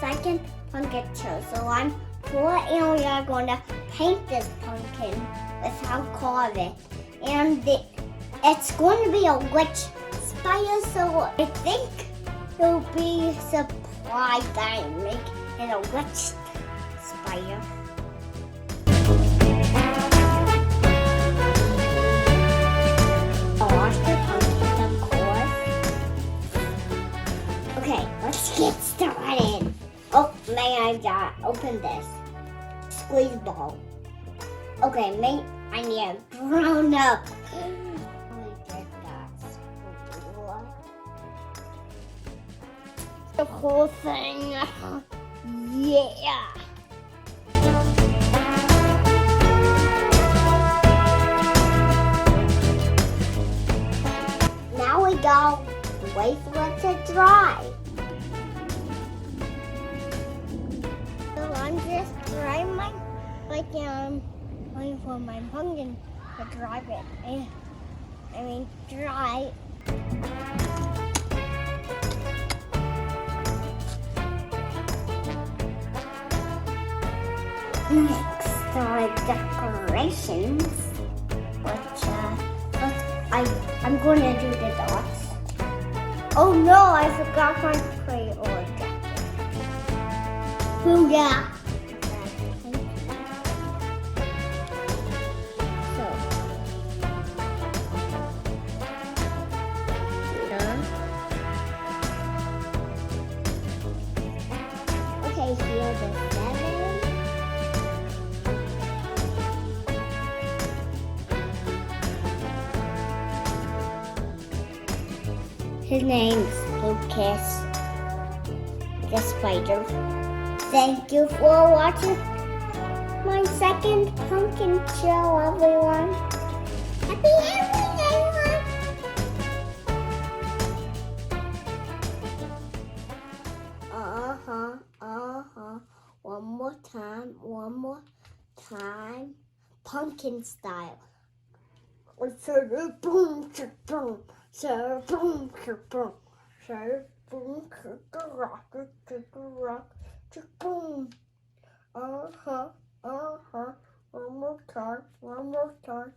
second pumpkin show. So I'm Paula and we are going to paint this pumpkin without carve it. And it's going to be a witch spider, so I think it'll be surprised that I make it a witch spider. I'll wash the pumpkin, of course. Okay, let's get started. Oh, may I open this? Squeeze ball. Okay, I need a grown up. The whole thing. Yeah. Now we go wait for it to dry. So I'm just drying waiting for my pumpkin to dry it. Dry. Next are decorations, which I'm going to do the dots. Oh no, I forgot my Crayola jacket. Booyah! Okay, here are the 7. His name's Lucas, the spider. Thank you for watching my second pumpkin show, everyone. Happy Halloween, everyone! One more time. Pumpkin style. Boom, boom. So boom, boom, so boom, rock, boom. One more time.